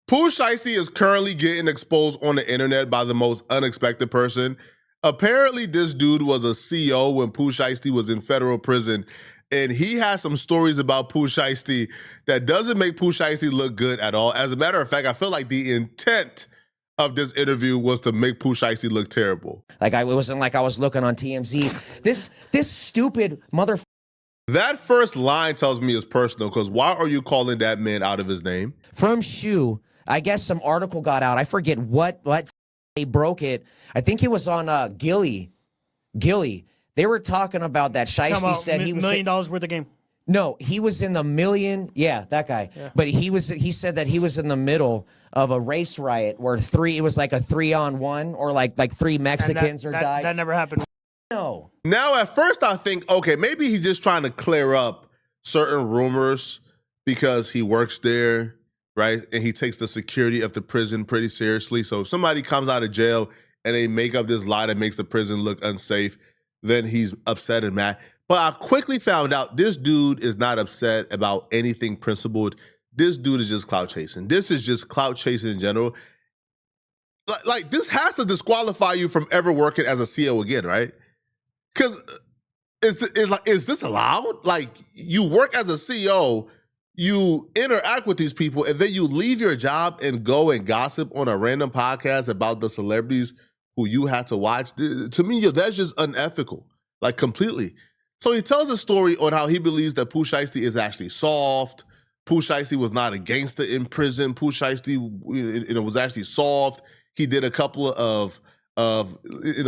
Pooh Shiesty is currently getting exposed on the internet by the most unexpected person. Apparently, this dude was a CO when Pooh Shiesty was in federal prison, and he has some stories about Pooh Shiesty that doesn't make Pooh Shiesty look good at all. As a matter of fact, I feel like the intent of this interview was to make Pooh Shiesty look terrible. Like it wasn't like I was looking on TMZ. This stupid mother. That first line tells me it's personal, because why are you calling that man out of his name? From Shoe, I guess some article got out. I forget what they broke it. I think it was on Gilly. They were talking about that. Shiesty said he was $1 million worth of game. No, he was in the million. Yeah, that guy. Yeah. But he said that he was in the middle of a race riot where it was like a 3-on-1 or like 3 Mexicans died. That never happened. No. Now, at first I think, okay, maybe he's just trying to clear up certain rumors because he works there, right? And he takes the security of the prison pretty seriously. So if somebody comes out of jail and they make up this lie that makes the prison look unsafe, then he's upset and mad. But I quickly found out this dude is not upset about anything principled. This dude is just clout chasing. This is just clout chasing in general. Like this has to disqualify you from ever working as a CEO again, right? Because is this allowed? Like, you work as a CEO, you interact with these people, and then you leave your job and go and gossip on a random podcast about the celebrities who you had to watch. To me, that's just unethical, like completely. So he tells a story on how he believes that Pooh Shiesty is actually soft. Pooh Shiesty was not a gangster in prison. Pooh Shiesty, was actually soft. He did a couple of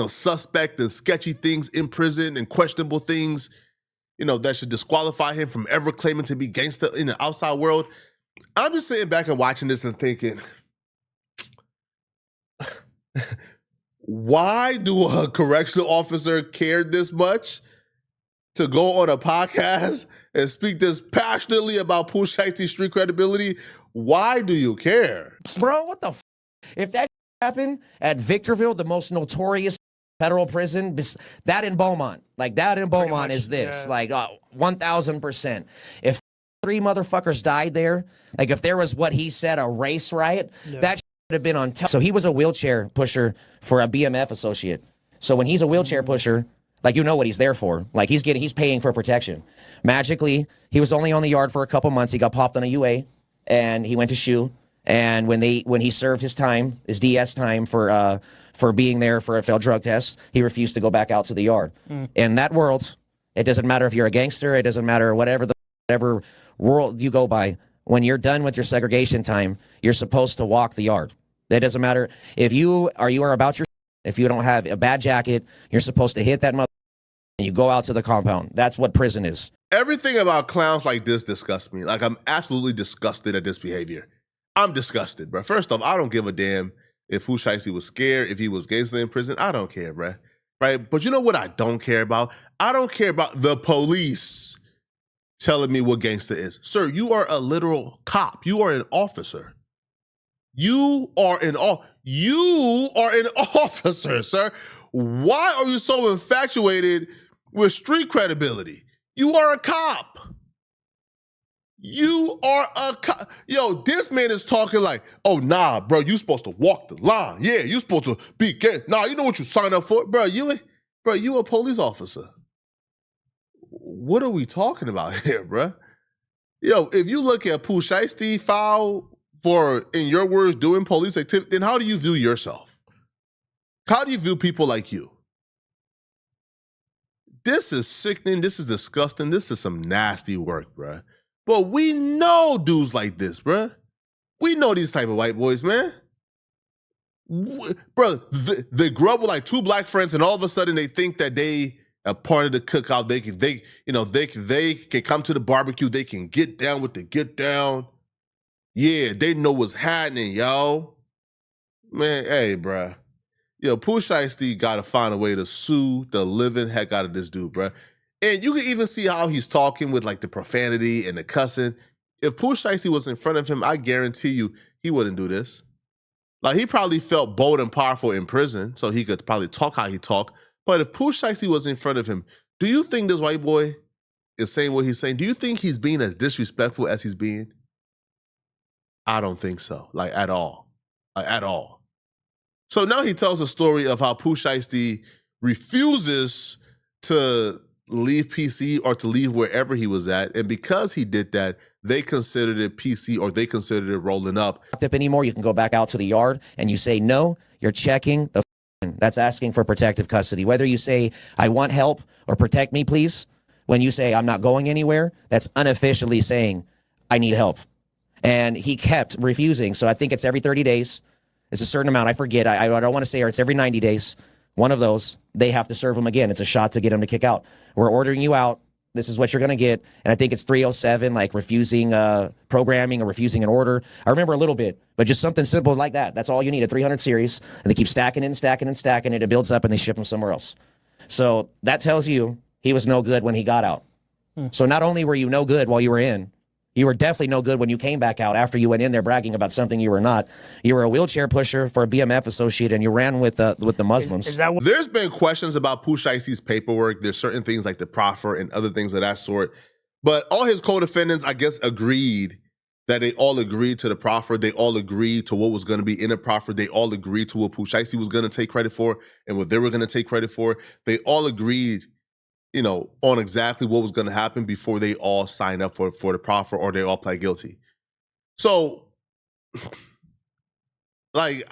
suspect and sketchy things in prison and questionable things, that should disqualify him from ever claiming to be gangster in the outside world. I'm just sitting back and watching this and thinking, why do a correctional officer care this much to go on a podcast and speak this passionately about Pooh Shiesty's street credibility? Why do you care? Bro, what the if that happened at Victorville, the most notorious federal prison, that in Beaumont, is this, yeah. 1,000%. If 3 motherfuckers died there, like if there was what he said, a race riot, that should have been on So he was a wheelchair pusher for a BMF associate. So when he's a wheelchair pusher, what he's there for. Like he's paying for protection. Magically, he was only on the yard for a couple months. He got popped on a UA and he went to SHU. And when he served his time, his DS time for being there for a failed drug test, he refused to go back out to the yard. In that world, it doesn't matter if you're a gangster, it doesn't matter whatever world you go by. When you're done with your segregation time, you're supposed to walk the yard. It doesn't matter if you are about your. If you don't have a bad jacket, you're supposed to hit that mother and you go out to the compound. That's what prison is. Everything about clowns like this disgusts me. Like, I'm absolutely disgusted at this behavior. I'm disgusted, bro. First off, I don't give a damn if Pooh Shiesty was scared, if he was gangster in prison. I don't care, bro. Right? But you know what I don't care about? I don't care about the police telling me what gangster is. Sir, you are a literal cop. You are an officer. You are an officer, sir. Why are you so infatuated with street credibility? You are a cop. You are a cop. Yo, this man is talking like, oh, nah, bro, you supposed to walk the line. Yeah, you supposed to be gay. Nah, you know what you signed up for? Bro, you a police officer. What are we talking about here, bro? Yo, if you look at Pooh Shiesty file for, in your words, doing police activity, then how do you view yourself? How do you view people like you? This is sickening. This is disgusting. This is some nasty work, bro. But we know dudes like this, bro. We know these type of white boys, man. Bro, they grow up with like 2 black friends, and all of a sudden they think that they are part of the cookout. They can come to the barbecue. They can get down with the get down. Yeah, they know what's happening, yo. Man, hey, bro. Yo, Pooh Shiesty got to find a way to sue the living heck out of this dude, bro. And you can even see how he's talking with like the profanity and the cussing. If Pooh Shiesty was in front of him, I guarantee you he wouldn't do this. Like, he probably felt bold and powerful in prison, so he could probably talk how he talked. But if Pooh Shiesty was in front of him, do you think this white boy is saying what he's saying? Do you think he's being as disrespectful as he's being? I don't think so. Like at all. At all. So now he tells a story of how Pooh Shiesty refuses to leave PC or to leave wherever he was at. And because he did that, they considered it PC or they considered it rolling up. Anymore, you can go back out to the yard and you say, no, you're checking the that's asking for protective custody. Whether you say, I want help or protect me, please. When you say, I'm not going anywhere, that's unofficially saying, I need help. And he kept refusing. So I think it's every 30 days. It's a certain amount. I forget. I don't want to say, or it's every 90 days. One of those, they have to serve him again. It's a shot to get him to kick out. We're ordering you out. This is what you're going to get. And I think it's 307, like refusing programming or refusing an order. I remember a little bit, but just something simple like that. That's all you need, a 300 series. And they keep stacking it and stacking and stacking it. It builds up and they ship him somewhere else. So that tells you he was no good when he got out. So not only were you no good while you were in, you were definitely no good when you came back out after you went in there bragging about something you were not. You were a wheelchair pusher for a BMF associate, and you ran with the Muslims. Is that what? There's been questions about Pooh Shiesty's paperwork. There's certain things like the proffer and other things of that sort. But all his co-defendants, I guess, agreed that they all agreed to the proffer. They all agreed to what was going to be in the proffer. They all agreed to what Pooh Shiesty was going to take credit for and what they were going to take credit for. They all agreed, you know, on exactly what was going to happen before they all sign up for the proffer or they all pled guilty. So, like,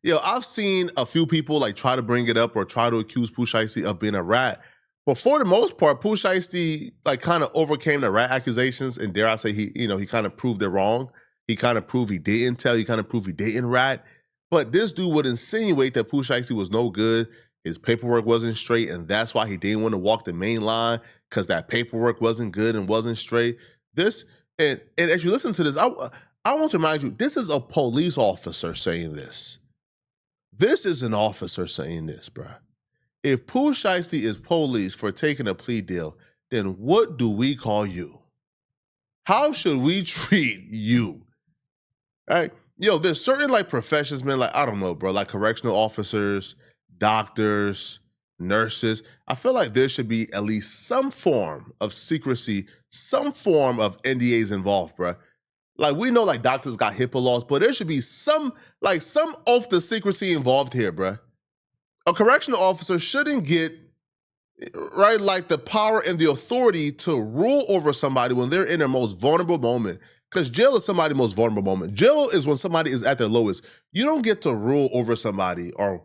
you know, I've seen a few people like try to bring it up or try to accuse Pooh Shiesty of being a rat. But for the most part, Pooh Shiesty like kind of overcame the rat accusations, and dare I say he kind of proved it wrong. He kind of proved he didn't tell. He kind of proved he didn't rat. But this dude would insinuate that Pooh Shiesty was no good. His paperwork wasn't straight, and that's why he didn't want to walk the main line, because that paperwork wasn't good and wasn't straight. This, and as you listen to this, I want to remind you, this is a police officer saying this. This is an officer saying this, bruh. If Pooh Shiesty is police for taking a plea deal, then what do we call you? How should we treat you? All right? Yo, there's certain like professions, man, like, I don't know, bro, like correctional officers, doctors, nurses. I feel like there should be at least some form of secrecy, some form of NDAs involved, bro. Like, we know like doctors got HIPAA laws, but there should be some oath to secrecy involved here, bro. A correctional officer shouldn't get, right, like the power and the authority to rule over somebody when they're in their most vulnerable moment. Because jail is somebody's most vulnerable moment. Jail is when somebody is at their lowest. You don't get to rule over somebody or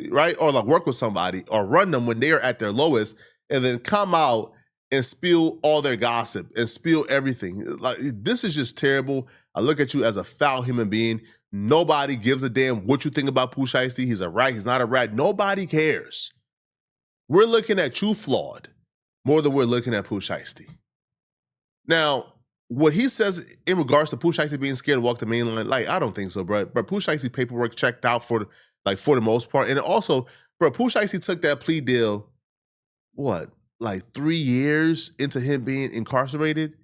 right, or like work with somebody or run them when they are at their lowest and then come out and spill all their gossip and spill everything. Like, this is just terrible. I look at you as a foul human being. Nobody gives a damn what you think about Pooh Shiesty. He's a rat. He's not a rat. Nobody cares. We're looking at you flawed more than we're looking at Pooh Shiesty. Now, what he says in regards to Pooh Shiesty being scared to walk the main line, like, I don't think so, bro. But Pooh Shiesty paperwork checked out for the most part. And also, bro, Pooh Shiesty took that plea deal, what, like 3 years into him being incarcerated?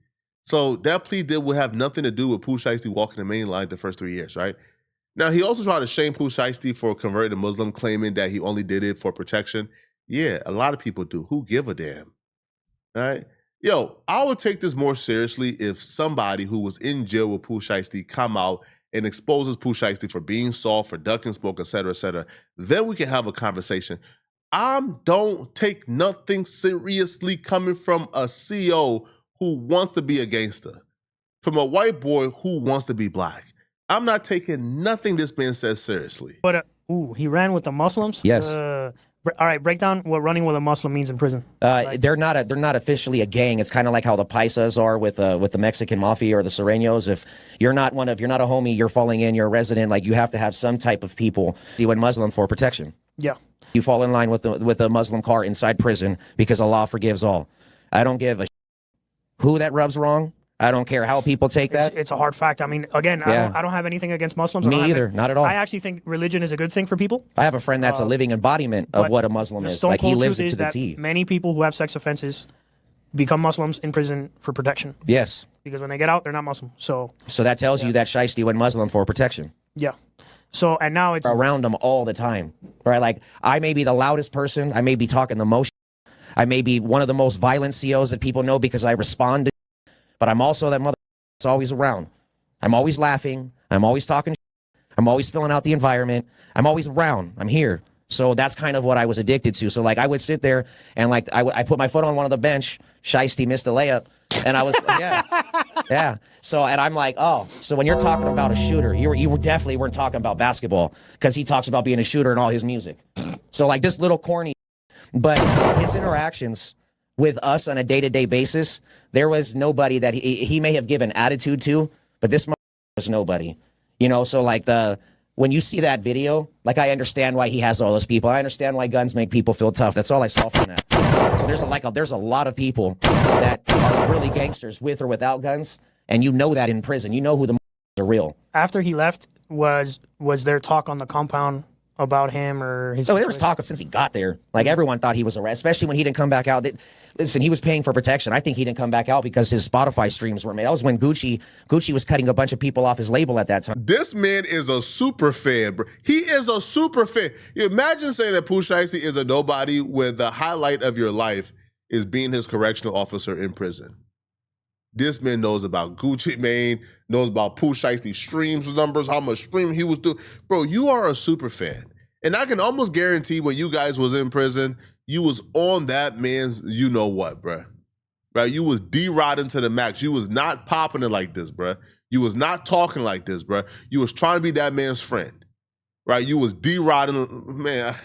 So that plea deal will have nothing to do with Pooh Shiesty walking the main line the first 3 years, right? Now, he also tried to shame Pooh Shiesty for converting a Muslim, claiming that he only did it for protection. Yeah, a lot of people do. Who give a damn, right? Yo, I would take this more seriously if somebody who was in jail with Pooh Shiesty come out and exposes Pooh Shiesty for being soft, for ducking smoke, et cetera, et cetera. Then we can have a conversation. I don't take nothing seriously coming from a CO who wants to be a gangster, from a white boy who wants to be black. I'm not taking nothing this man says seriously. But he ran with the Muslims? Yes. All right, break down what running with a Muslim means in prison. They're not officially a gang. It's kind of like how the Paisas are with the Mexican mafia or the Sureños. If you're not a homie, you're falling in, you're a resident. Like, you have to have some type of people. You went Muslim for protection. Yeah. You fall in line with a Muslim car inside prison because Allah forgives all. I don't give a who that rubs wrong. I don't care how people take that. It's a hard fact. I mean, again, Yeah. I don't have anything against Muslims. Me either, not at all. I actually think religion is a good thing for people. I have a friend that's a living embodiment of what a Muslim is. Like, he lives it to the T. Many people who have sex offenses become Muslims in prison for protection. Yes. Because when they get out, they're not Muslim. So that tells you that Shiesty went Muslim for protection. yeah. So, and now it's around them all the time, right? Like, I may be the loudest person. I may be talking the most. I may be one of the most violent COs that people know because I respond to, but I'm also that mother that's always around. I'm always laughing. I'm always talking. I'm always filling out the environment. I'm always around. I'm here. So that's kind of what I was addicted to. So like I would sit there and like I put my foot on one of the bench. Shiesty missed a layup, and I was yeah. So and I'm like, oh, so when you're talking about a shooter, you definitely weren't talking about basketball because he talks about being a shooter in all his music. So like this little corny, but his interactions with us on a day-to-day basis, there was nobody that he may have given attitude to, but this was nobody. You know, so like when you see that video, like I understand why he has all those people. I understand why guns make people feel tough. That's all I saw from that. So there's a lot of people that are really gangsters with or without guns, and you know that in prison. You know who the are real. After he left, was there talk on the compound about him or his? So there was talk since he got there. Like everyone thought he was arrested, especially when he didn't come back out. Listen, he was paying for protection. I think he didn't come back out because his Spotify streams were made. That was when Gucci was cutting a bunch of people off his label at that time. This man is a super fan, bro. He is a super fan. You imagine saying that Pooh Shiesty is a nobody when the highlight of your life is being his correctional officer in prison. This man knows about Gucci Mane, knows about Pooh Shiesty's streams numbers, how much streaming he was doing. Bro, you are a super fan. And I can almost guarantee when you guys was in prison, you was on that man's you know what, bro. Right? You was D-rodding to the max. You was not popping it like this, bro. You was not talking like this, bro. You was trying to be that man's friend. Right? You was D-rodding. Man,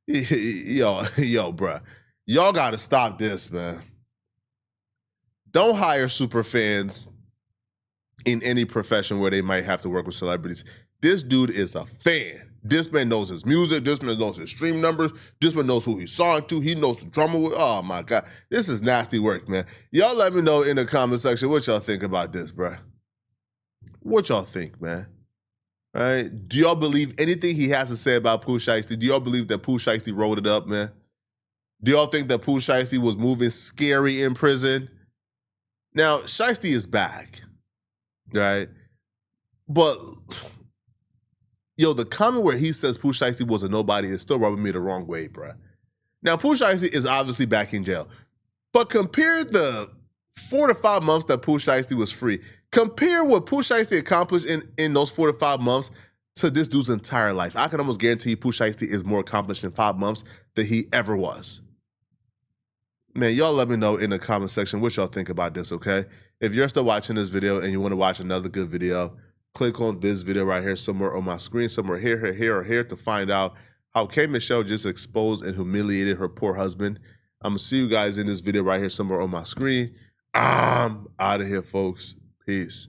yo, bro. Y'all got to stop this, man. Don't hire super fans in any profession where they might have to work with celebrities. This dude is a fan. This man knows his music. This man knows his stream numbers. This man knows who he's song to. He knows the drummer with. Oh, my God. This is nasty work, man. Y'all let me know in the comment section what y'all think about this, bro. What y'all think, man? All right? Do y'all believe anything he has to say about Pooh Shiesty? Do y'all believe that Pooh Shiesty rolled it up, man? Do y'all think that Pooh Shiesty was moving scary in prison? Now, Shiesty is back, right? But, yo, the comment where he says Pooh Shiesty was a nobody is still rubbing me the wrong way, bro. Now, Pooh Shiesty is obviously back in jail. But compare the 4 to 5 months that Pooh Shiesty was free. Compare what Pooh Shiesty accomplished in those 4 to 5 months to this dude's entire life. I can almost guarantee Pooh Shiesty is more accomplished in 5 months than he ever was. Man, y'all let me know in the comment section what y'all think about this, okay? If you're still watching this video and you want to watch another good video, click on this video right here somewhere on my screen, somewhere here, or here to find out how K. Michelle just exposed and humiliated her poor husband. I'm going to see you guys in this video right here somewhere on my screen. I'm out of here, folks. Peace.